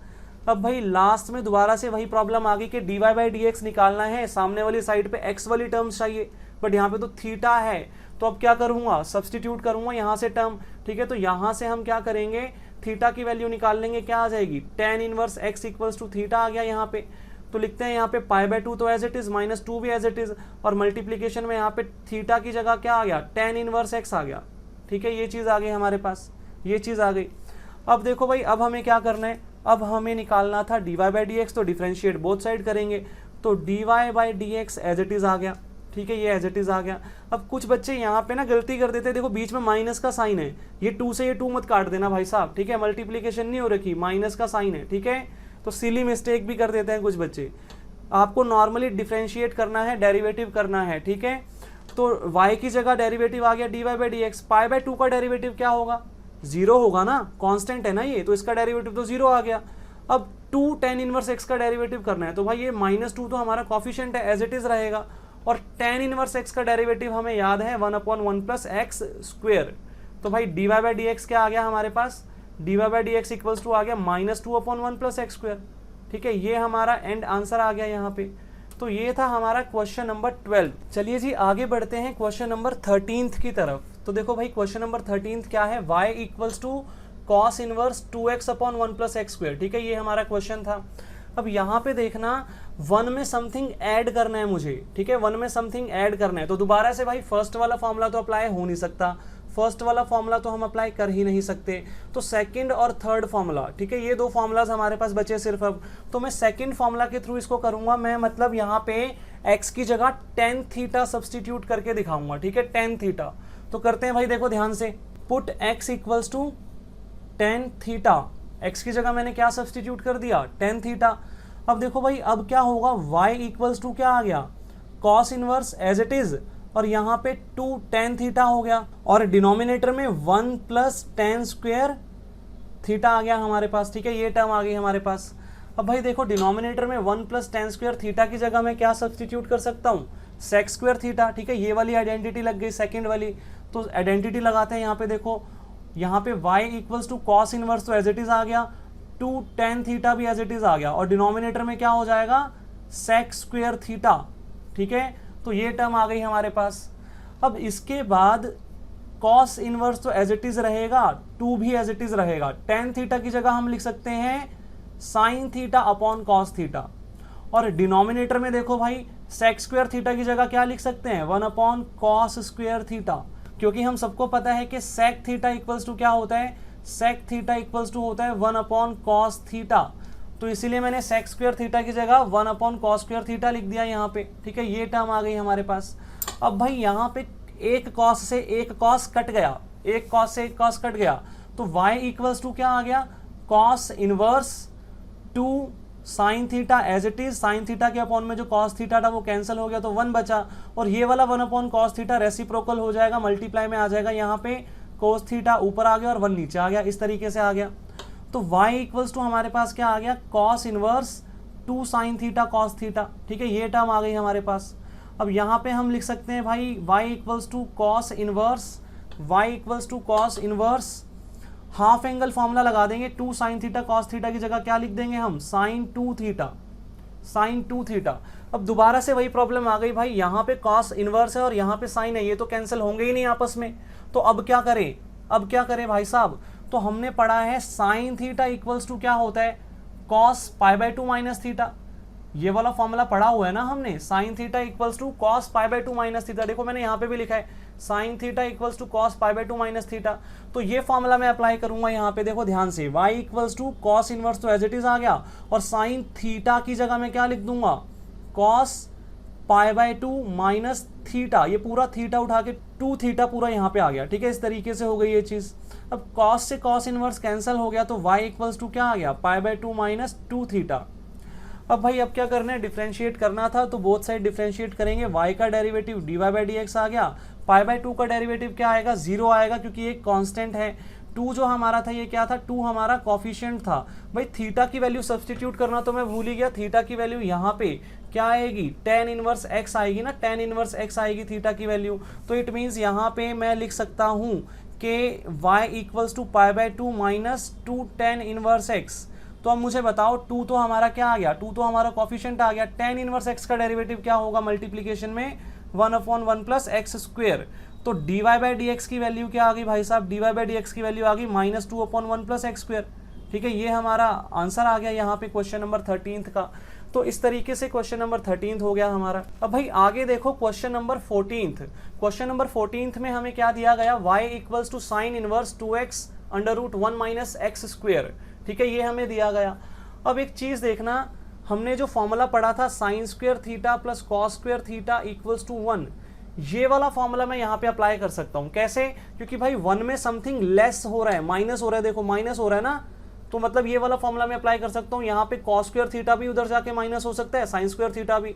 S1: अब भाई लास्ट में दोबारा से वही प्रॉब्लम आ गई कि dy बाई डी एक्स निकालना है, सामने वाली साइड पे x वाली टर्म्स चाहिए, बट यहाँ पे तो थीटा है, तो अब क्या करूँगा, सब्सटीट्यूट करूँगा यहाँ से टर्म। ठीक है, तो यहाँ से हम क्या करेंगे, थीटा की वैल्यू निकाल लेंगे, क्या आ जाएगी, tan inverse x equals to theta आ गया यहाँ पे। तो लिखते हैं यहाँ पे पाई बाई 2 तो एज इट इज, माइनस 2 भी एज इट इज, और मल्टीप्लीकेशन में यहाँ पे थीटा की जगह क्या आ गया, tan इनवर्स x आ गया। ठीक है, ये चीज़ आ गई हमारे पास, ये चीज़ आ गई। अब देखो भाई, अब हमें क्या करना है, अब हमें निकालना था dy बाई डी एक्स, तो डिफरेंशिएट बोथ साइड करेंगे, तो dy by d x as it is आ गया। ठीक है, ये एज इट इज आ गया। अब कुछ बच्चे यहाँ पे ना गलती कर देते हैं, देखो बीच में माइनस का साइन है, ये 2 से ये 2 मत काट देना भाई साहब। ठीक है, मल्टीप्लीकेशन नहीं हो रखी, माइनस का साइन है। ठीक है, तो सिली मिस्टेक भी कर देते हैं कुछ बच्चे। आपको नॉर्मली डिफरेंशिएट करना है, डेरिवेटिव करना है। ठीक है, तो y की जगह डेरिवेटिव आ गया dy by d x, pi by 2 का डेरिवेटिव क्या होगा, 0 होगा ना, कांस्टेंट है ना ये, तो इसका डेरिवेटिव तो 0 आ गया। अब 2 tan इनवर्स x का डेरिवेटिव करना है, तो भाई ये -2 तो हमारा कॉफिशिएंट है, एज इट इज रहेगा, और tan इनवर्स x का डेरिवेटिव हमें याद है 1/1 प्लस एक्स स्क्वेयर। तो भाई dy बाई डी एक्स क्या आ गया हमारे पास, dy by d x equals to आ गया -2/1 प्लस एक्स स्क्वेयर। ठीक है, ये हमारा एंड आंसर आ गया यहाँ पे। तो ये था हमारा क्वेश्चन नंबर 12। चलिए जी आगे बढ़ते हैं क्वेश्चन नंबर 13 की तरफ। तो देखो भाई क्वेश्चन नंबर 13 क्या है, y equals to cos inverse 2x upon 1 plus x square. ठीक है, ये हमारा क्वेश्चन था। अब यहाँ पे देखना 1 में समथिंग ऐड करना है मुझे, ठीक है, 1 में समथिंग ऐड करना है, तो दोबारा से भाई फर्स्ट वाला फॉर्मूला तो अप्लाई हो नहीं सकता, फर्स्ट वाला फॉर्मूला तो हम अप्लाई कर ही नहीं सकते, तो सेकंड और थर्ड फॉर्मूला, ठीक है, ये दो फॉर्मूलाज हमारे पास बचे सिर्फ अब, तो मैं सेकंड फॉर्मूला के थ्रू इसको करूंगा, मैं मतलब यहाँ पे x की जगह tan थीटा सब्सटीट्यूट करके दिखाऊंगा, ठीक है, tan थीटा। तो करते हैं भाई, देखो ध्यान से, put x equals to tan theta, x की जगह मैंने क्या सब्सटीट्यूट कर दिया, tan थीटा। अब देखो भाई, अब क्या होगा, y इक्वल्स टू क्या आ गया, cos inverse as it is, और यहाँ पे 2 tan थीटा हो गया, और डिनोमिनेटर में 1 प्लस tan स्क्वायर थीटा आ गया हमारे पास, ठीक है, ये टर्म आ गई हमारे पास। अब भाई देखो, डिनोमिनेटर में 1 प्लस tan स्क्वायर थीटा की जगह मैं क्या सब्सटीट्यूट कर सकता हूँ, sec स्क्वायर थीटा, ठीक है, ये वाली आइडेंटिटी लग गई सेकंड वाली, तो आइडेंटिटी लगाते हैं यहाँ पे, देखो यहाँ पे y equals to cos inverse तो एज इट इज आ गया, 2 tan थीटा भी एज इट इज आ गया, और डिनोमिनेटर में क्या हो जाएगा, sec स्क्वायर थीटा, ठीक है, तो ये टर्म आ गई हमारे पास। अब इसके बाद cos इनवर्स तो एज इट इज रहेगा, 2 भी एज इट इज रहेगा, tan थीटा की जगह हम लिख सकते हैं sin theta upon cos theta, और डिनोमिनेटर में देखो भाई sec स्क्वायर थीटा की जगह क्या लिख सकते हैं, 1 अपॉन cos स्क्वायर थीटा, क्योंकि हम सबको पता है कि sec थीटा इक्वल्स टू क्या होता है, sec थीटा इक्वल्स टू होता है 1 अपॉन cos थीटा, तो इसीलिए मैंने sec स्क्वायर थीटा की जगह 1 अपॉन cos स्क्वायर थीटा लिख दिया यहाँ पे, ठीक है, ये टर्म आ गई हमारे पास। अब भाई यहाँ पे एक cos से एक cos कट गया, एक cos से एक cos कट गया, तो y इक्वल्स टू क्या आ गया, cos inverse 2 sine theta as it is, sine theta के अपॉन में जो cos थीटा था वो कैंसिल हो गया, तो 1 बचा, और ये वाला 1 अपॉन cos थीटा रेसिप्रोकल हो जाएगा, मल्टीप्लाई में आ जाएगा, यहाँ पे cos थीटा ऊपर आ गया और 1 नीचे आ गया, इस तरीके से आ गया। तो y इक्वल्स टू हमारे पास क्या आ गया, cos inverse 2 sine theta cos theta, ठीक है, ये टर्म आ गई हमारे पास। अब यहाँ पे हम लिख सकते हैं भाई y equals to cos inverse, y equals to cos inverse, half angle formula लगा देंगे, 2 साइन थीटा cos थीटा की जगह क्या लिख देंगे हम, साइन 2 थीटा, साइन 2 थीटा। अब दोबारा से वही प्रॉब्लम आ गई भाई, यहाँ पे cos इनवर्स है और यहाँ पे साइन है, ये तो कैंसिल होंगे ही नहीं आपस में, तो अब क्या करें, अब क्या करें भाई साहब, तो हमने पढ़ा है साइन थीटा इक्वल्स टू क्या होता है, cos π/2 माइनस थीटा, ये वाला फॉर्मूला पढ़ा हुआ है ना हमने, sine theta equals to cos π/2 minus theta, देखो मैंने यहाँ पे भी लिखा है sine theta equals to cos π/2 minus theta, तो ये फॉर्मूला मैं अप्लाई करूंगा यहाँ पे, देखो ध्यान से, y equals to cos inverse तो एज इट इज आ गया, और साइन थीटा की जगह मैं क्या लिख दूंगा, cos π/2 माइनस थीटा, ये पूरा थीटा उठा के 2 थीटा पूरा यहाँ पे आ गया, ठीक है, इस तरीके से हो गई ये चीज। अब cos से cos इनवर्स कैंसिल हो गया, तो y इक्वल्स टू क्या आ गया, π/2 माइनस 2 थीटा। अब भाई अब क्या करना है, डिफरेंशिएट करना था, तो बोथ साइड डिफरेंशिएट करेंगे, y का डेरिवेटिव dy/dx आ गया, π/2 का डेरिवेटिव क्या आएगा, 0 आएगा, क्योंकि एक कांस्टेंट है, 2 जो हमारा था ये क्या था, 2 हमारा कोफिशिएंट था। भाई थीटा की वैल्यू सब्सटीट्यूट करना तो मैं भूल ही गया, थीटा की वैल्यू यहाँ पे क्या आएगी, tan इनवर्स x आएगी ना, tan इनवर्स x आएगी थीटा की वैल्यू, तो इट मीन्स यहाँ पे मैं लिख सकता हूँ कि y equals to π/2 minus 2 tan inverse x। तो अब मुझे बताओ, 2 तो हमारा क्या आ गया, 2 तो हमारा कोफिशिएंट आ गया, tan इनवर्स x का डेरिवेटिव क्या होगा मल्टीप्लीकेशन में, 1 अपॉन 1 प्लस एक्स स्क्वेयर, तो dy/dx की वैल्यू क्या आ गई भाई साहब, dy/dx की वैल्यू आ गई minus 2 upon 1 plus x square, ठीक है, ये हमारा आंसर आ गया यहाँ पे क्वेश्चन नंबर 13 का। तो इस तरीके से क्वेश्चन नंबर 13 हो गया हमारा। अब भाई आगे देखो क्वेश्चन नंबर 14, क्वेश्चन नंबर 14 में हमें क्या दिया गया, y equals to sine inverse 2x under root 1 minus x square, ठीक है, ये हमें दिया गया। अब एक चीज देखना, हमने जो फॉर्मूला पढ़ा था sine square theta plus cos square theta equals to 1, ये वाला फॉर्मूला मैं यहाँ पे अप्लाई कर सकता हूँ, कैसे, क्योंकि भाई 1 में समथिंग लेस हो रहा है, माइनस हो रहा है, देखो माइनस हो रहा है ना, तो मतलब ये वाला फॉर्मूला मैं अप्लाई कर सकता हूँ, यहाँ पे कॉस स्क्वायर थीटा भी उधर जाके माइनस हो सकता है, साइन स्क्वायर थीटा भी।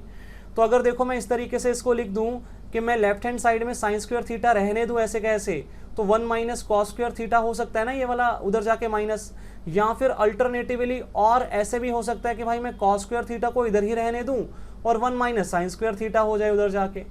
S1: तो अगर देखो मैं इस तरीके से इसको लिख दूँ कि मैं लेफ्ट हैंड साइड में साइन स्क्वायर थीटा रहने दूँ ऐसे कैसे, तो 1 माइनस कॉस स्क्वायर थीटा हो सकता है ना ये वाला उधर जाके माइनस, या फिर अल्टरनेटिवली और ऐसे भी हो सकता है कि भाई मैं कॉस स्क्वायर थीटा को इधर ही रहने दूं और 1 माइनस साइन स्क्वायर थीटा हो जाए उधर जाके।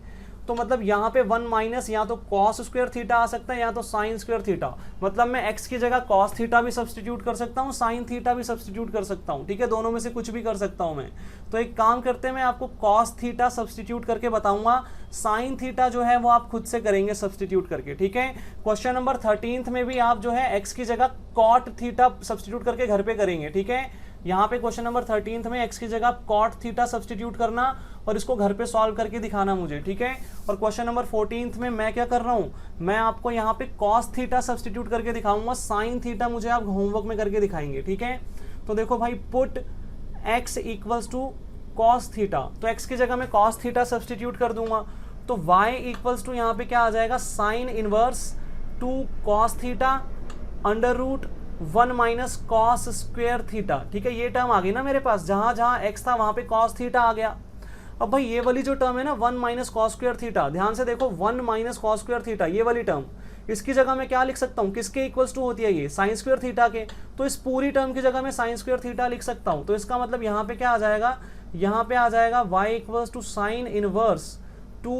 S1: तो मतलब यहाँ पे 1 माइनस या तो कॉस स्क्वायर थीटा आ सकता है या तो साइन स्क्वायर थीटा, मतलब मैं x की जगह कॉस थीटा भी सब्सटीट्यूट कर सकता हूँ, साइन थीटा भी सब्सटीट्यूट कर सकता हूँ, ठीक है, दोनों में से कुछ भी कर सकता हूँ मैं। तो एक काम करते हैं, मैं आपको कॉस थीटा सब्सटीट्यूट करके बताऊंगा, साइन थीटा जो है वो आप खुद से करेंगे सब्सटीट्यूट करके, ठीक है। क्वेश्चन नंबर 13 में भी आप जो है x की जगह कॉट थीटा सब्सटीट्यूट करके घर पे करेंगे, ठीक है, यहाँ पे क्वेश्चन नंबर 13 में x की जगह कॉट थीटा सब्सटीट्यूट करना और इसको घर पे सॉल्व करके दिखाना मुझे, ठीक है। और क्वेश्चन नंबर 14 में मैं क्या कर रहा हूँ, मैं आपको यहाँ पे कॉस थीटा सब्सटीट्यूट करके दिखाऊंगा, साइन थीटा मुझे आप होमवर्क में करके दिखाएंगे, ठीक है। तो देखो भाई, put x equals to cos theta, तो x की जगह मैं कॉस थीटा सब्सटीट्यूट कर दूंगा, तो y इक्वल्स टू यहाँ पे क्या आ जाएगा, sine inverse 2 cos theta under root 1 minus cos square theta, ठीक है। ये टर्म आ गई ना मेरे पास, जहां जहां x था वहां पे कॉस थीटा आ गया। अब भाई ये वाली जो टर्म है ना 1 माइनस कॉस स्क्वेयर थीटा, ध्यान से देखो 1 माइनस कॉस स्क्वेयर थीटा, ये वाली टर्म, इसकी जगह मैं क्या लिख सकता हूँ, किसके इक्वल्स टू होती है ये, साइन स्क्वेयर थीटा के। तो इस पूरी टर्म की जगह मैं साइन स्क्वेयर थीटा लिख सकता हूँ। तो इसका मतलब यहाँ पे क्या आ जाएगा, यहाँ पे आ जाएगा y equals to sine inverse 2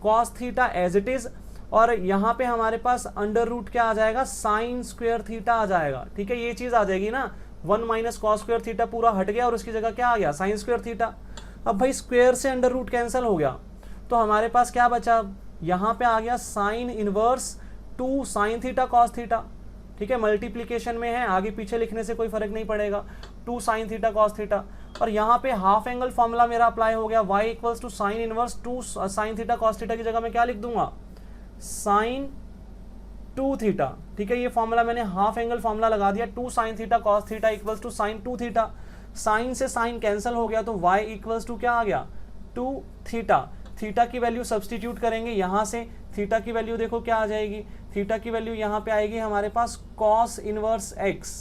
S1: cos theta as it is, और यहाँ पे हमारे पास अंडर रूट क्या आ जाएगा, साइन स्क्वेयर थीटा आ जाएगा, ठीक है। ये चीज आ जाएगी ना, 1 माइनस कॉस स्क्वेयर थीटा पूरा हट गया और उसकी जगह क्या आ गया, साइन स्क्वेयर थीटा। अब भाई स्क्वेयर से अंडर रूट कैंसिल हो गया, तो हमारे पास क्या बचा, यहाँ पे आ गया sign inverse 2 sine theta cos theta, ठीक है। मल्टीप्लीकेशन में है, आगे पीछे लिखने से कोई फर्क नहीं पड़ेगा, 2 साइन थीटा कॉस थीटा। और यहाँ पे हाफ एंगल फॉर्मूला मेरा अप्लाई हो गया, y equals to sine inverse 2 sine theta cos theta की जगह मैं क्या लिख दूंगा, साइन 2 थीटा, ठीक है। ये फॉर्मूला मैंने हाफ एंगल फॉर्मूला लगा दिया, 2 sine theta cos theta equals to sine 2 theta. Sine से साइन कैंसिल हो गया, तो y इक्वल्स टू क्या आ गया, 2 थीटा। थीटा की वैल्यू सब्सटीट्यूट करेंगे यहाँ से, थीटा की वैल्यू देखो क्या आ जाएगी, थीटा की वैल्यू यहाँ पे आएगी हमारे पास कॉस इनवर्स x,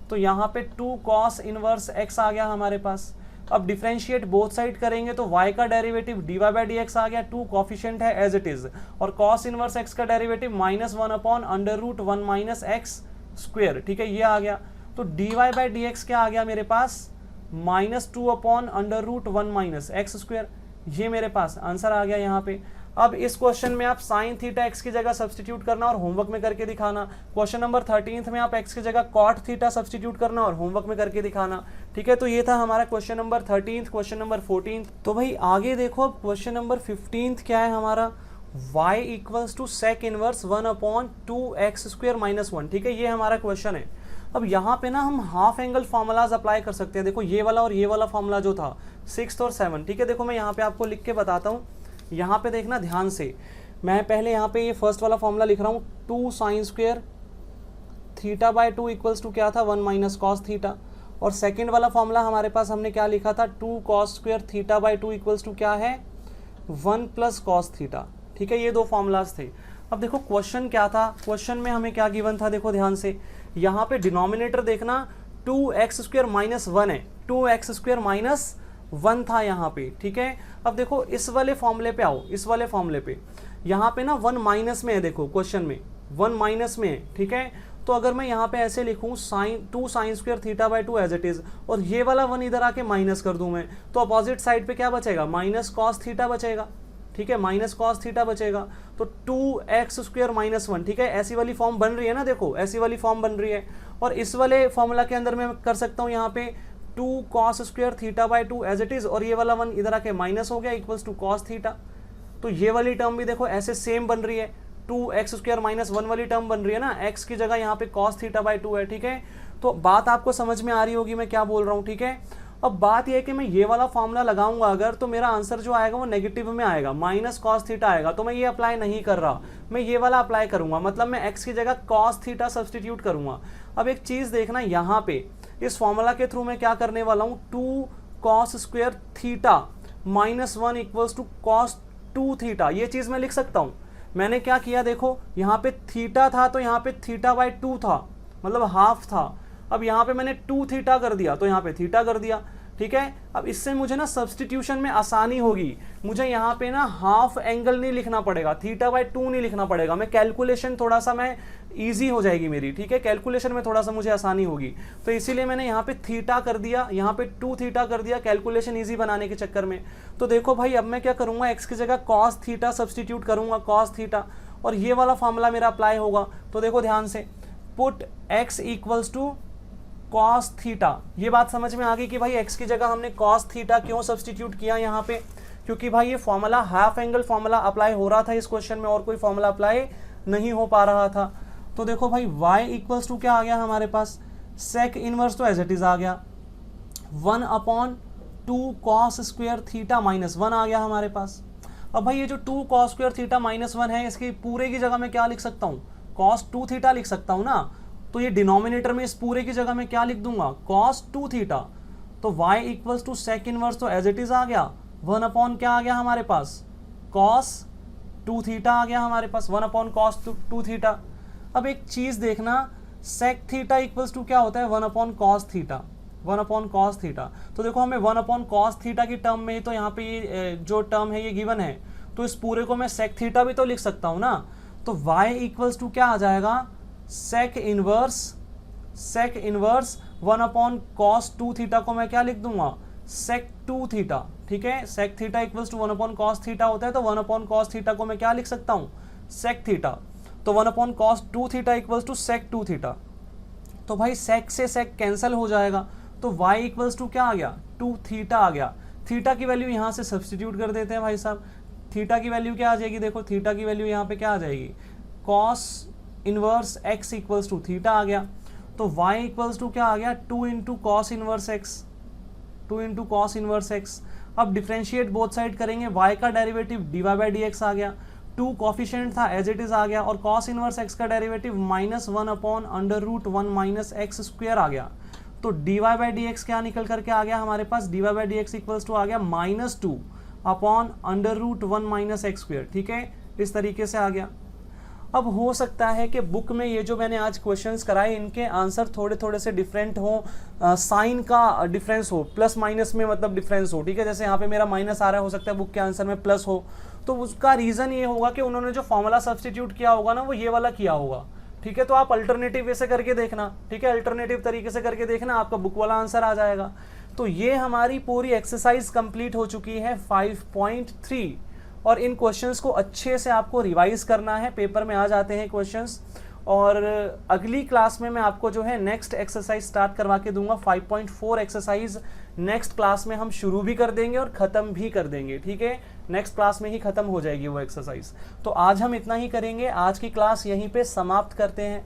S1: तो यहाँ पे 2 कॉस इनवर्स x आ गया हमारे पास। अब डिफरेंशिएट बोथ साइड करेंगे तो y का derivative dy by d x आ गया, 2 कॉफिशिएंट है एज इट इज, और cos इनवर्स x का derivative -1 upon under root 1 minus x square, ठीक है, ये आ गया। तो dy बाई डी एक्स क्या आ गया मेरे पास, -2 upon under root 1 minus x square, ये मेरे पास आंसर आ गया यहाँ पे। अब इस क्वेश्चन में आप साइन थीटा x की जगह सब्सटीट्यूट करना और होमवर्क में करके दिखाना। क्वेश्चन नंबर 13 में आप x की जगह कॉट थीटा सब्सटीट्यूट करना और होमवर्क में करके दिखाना, ठीक है। तो ये था हमारा क्वेश्चन नंबर 13, क्वेश्चन नंबर 14। तो भाई आगे देखो, अब क्वेश्चन नंबर 15 क्या है हमारा, y equals to sec inverse 1 upon 2x square minus 1, ठीक है, ये हमारा क्वेश्चन है। अब यहाँ पे ना हम हाफ एंगल फॉर्मूलाज अप्लाई कर सकते हैं, देखो ये वाला और ये वाला फॉर्मूला जो था 6 और 7, ठीक है। देखो मैं यहाँ पे आपको लिख के बताता हूँ, यहाँ पे देखना ध्यान से, मैं पहले यहाँ पे ये फर्स्ट वाला फॉर्मूला लिख रहा हूँ, 2 sine square theta by 2 equals to क्या था, 1 माइनस कॉस थीटा। और सेकेंड वाला फॉर्मूला हमारे पास हमने क्या लिखा था, 2 cos square theta by 2 equals to क्या है, 1 प्लस कॉस थीटा, ठीक है। ये दो फॉर्मूलाज थे। अब देखो क्वेश्चन क्या था, क्वेश्चन में हमें क्या गिवन था, देखो ध्यान से, यहाँ पे डिनोमिनेटर देखना 2x स्क्वेयर माइनस 1 है, 2x स्क्वेयर माइनस 1 था यहाँ पे, ठीक है। अब देखो इस वाले फॉर्मूले पे आओ, इस वाले फॉर्मूले पे, यहाँ पे ना 1 माइनस में है, देखो क्वेश्चन में 1 माइनस में है, ठीक है। तो अगर मैं यहाँ पे ऐसे लिखूँ sine 2 sine square theta by 2 as it is, और ये वाला 1 इधर आके माइनस कर दूँ मैं, तो अपोजिट साइड पे क्या बचेगा, माइनस कॉस थीटा बचेगा, ठीक है, माइनस कॉस थीटा बचेगा। तो 2x स्क्वेयर माइनस 1, ठीक है, ऐसी वाली फॉर्म बन रही है ना, देखो ऐसी वाली फॉर्म बन रही है। और इस वाले फॉर्मूला के अंदर मैं कर सकता हूँ यहाँ पे 2 cos square theta by 2 as it is, और ये वाला 1 इधर आके माइनस हो गया इक्वल्स टू कॉस थीटा। तो ये वाली टर्म भी देखो ऐसे सेम बन रही है, 2x स्क्वेयर माइनस 1 वाली टर्म बन रही है ना, x की जगह यहाँ पे कॉस थीटा बाई 2 है, ठीक है। तो बात आपको समझ में आ रही होगी मैं क्या बोल रहा हूँ, ठीक है। अब बात यह है कि मैं ये वाला फॉर्मूला लगाऊंगा अगर, तो मेरा आंसर जो आएगा वो नेगेटिव में आएगा, माइनस कॉस थीटा आएगा, तो मैं ये अप्लाई नहीं कर रहा, मैं ये वाला अप्लाई करूंगा, मतलब मैं x की जगह कॉस थीटा सब्सटीट्यूट करूंगा। अब एक चीज देखना, यहाँ पे इस फॉर्मूला के थ्रू मैं क्या करने वाला हूँ, 2 cos square theta minus 1 equals to cos 2 theta, ये चीज मैं लिख सकता हूँ। मैंने क्या किया, देखो यहाँ पे थीटा था तो यहाँ पे थीटा बाई 2 था, मतलब हाफ था। अब यहाँ पे मैंने 2 थीटा कर दिया तो यहाँ पे थीटा कर दिया, ठीक है। अब इससे मुझे ना सब्सटीट्यूशन में आसानी होगी, मुझे यहाँ पे ना हाफ एंगल नहीं लिखना पड़ेगा, थीटा बाई 2 नहीं लिखना पड़ेगा, मैं कैलकुलेशन थोड़ा सा मैं इजी हो जाएगी मेरी, ठीक है, कैलकुलेशन में थोड़ा सा मुझे आसानी होगी, तो इसीलिए मैंने यहाँ पे थीटा कर दिया, यहाँ पे 2 थीटा कर दिया, कैलकुलेशन ईजी बनाने के चक्कर में। तो देखो भाई अब मैं क्या करूँगा, एक्स की जगह कॉस थीटा सब्सटीट्यूट करूँगा, कॉस थीटा, और ये वाला फॉर्मूला मेरा अप्लाई होगा। तो देखो ध्यान से, put x equals to cos theta, ये बात समझ में आ गई कि भाई x की जगह हमने कॉस थीटा क्यों सब्सटीट्यूट किया यहाँ पे, क्योंकि भाई ये formula half angle formula apply हो रहा था इस क्वेश्चन में, और कोई फॉर्मूला अप्लाई नहीं हो पा रहा था। तो देखो भाई y इक्वल्स टू क्या आ गया हमारे पास, सेक इनवर्स तो एज इट इज आ गया, 1/2 cos स्क्वायर थीटा माइनस 1 आ गया हमारे पास। अब भाई ये जो 2 cos स्क्वायर थीटा माइनस 1 है, इसकी पूरे की जगह मैं क्या लिख सकता हूँ, cos 2 थीटा लिख सकता हूँ ना। तो ये डिनोमिनेटर में इस पूरे की जगह में क्या लिख दूंगा, cos 2 थीटा। तो y equals to sec inverse तो एज इट इज आ गया, 1 क्या आ गया हमारे पास, cos 2 थीटा आ गया हमारे पास, 1/cos 2 थीटा। अब एक चीज देखना, सेक थीटा इक्वल्स टू क्या होता है, 1/cos थीटा, 1/cos थीटा। तो देखो हमें 1/cos थीटा की टर्म में, तो यहाँ पे ये जो टर्म है ये गिवन है, तो इस पूरे को मैं सेक थीटा भी तो लिख सकता हूँ ना। तो y इक्वल्स टू क्या आ जाएगा, सेक इनवर्स 1/cos 2 थीटा को मैं क्या लिख दूंगा, सेक 2 थीटा। ठीक है, sec theta equals to 1/cos theta होता है, तो 1/cos थीटा को मैं क्या लिख सकता हूँ, सेक थीटा। तो 1/cos 2 theta equals to sec 2 theta. तो भाई सेक से सेक कैंसिल हो जाएगा, तो y इक्वल्स टू क्या आ गया, 2 थीटा आ गया। थीटा की वैल्यू यहाँ से सब्सटीट्यूट कर देते हैं भाई साहब। थीटा की वैल्यू क्या आ जाएगी, देखो थीटा की वैल्यू यहाँ पे क्या आ जाएगी, cos inverse x equals to theta आ गया। तो y इक्वल्स टू क्या आ गया, 2 into cos inverse x, 2 into cos inverse x। अब डिफ्रेंशिएट बोथ साइड करेंगे, y का डेरिवेटिव dy/dx आ गया, 2 कॉफिशिएंट था एज इट इज आ गया, और कॉस इनवर्स x का डेरिवेटिव -1/√1 - x स्क्वायर आ गया। तो dy/dx क्या निकल करके आ गया हमारे पास, dy/dx इक्वल्स टू आ गया -2/√1 - x स्क्वायर। ठीक है, इस तरीके से आ गया। अब हो सकता है कि बुक में ये जो मैंने आज क्वेश्चंस कराए, इनके आंसर थोड़े थोड़े से डिफरेंट हो, साइन का डिफरेंस हो, प्लस माइनस में मतलब डिफरेंस हो। ठीक है, जैसे यहाँ पे मेरा माइनस आ रहा है, हो सकता है बुक के आंसर में प्लस हो। तो उसका रीज़न ये होगा कि उन्होंने जो फॉर्मूला सब्सटीट्यूट किया होगा ना, वो ये वाला किया होगा। ठीक है, तो आप अल्टरनेटिव वे से करके देखना। ठीक है, अल्टरनेटिव तरीके से करके देखना, आपका बुक वाला आंसर आ जाएगा। तो ये हमारी पूरी एक्सरसाइज कंप्लीट हो चुकी है 5.3, और इन क्वेश्चंस को अच्छे से आपको रिवाइज करना है, पेपर में आ जाते हैं क्वेश्चंस। और अगली क्लास में मैं आपको जो है नेक्स्ट एक्सरसाइज स्टार्ट करवा के दूंगा, 5.4 एक्सरसाइज नेक्स्ट क्लास में हम शुरू भी कर देंगे और ख़त्म भी कर देंगे। ठीक है, नेक्स्ट क्लास में ही ख़त्म हो जाएगी वो एक्सरसाइज। तो आज हम इतना ही करेंगे, आज की क्लास यहीं पे समाप्त करते हैं।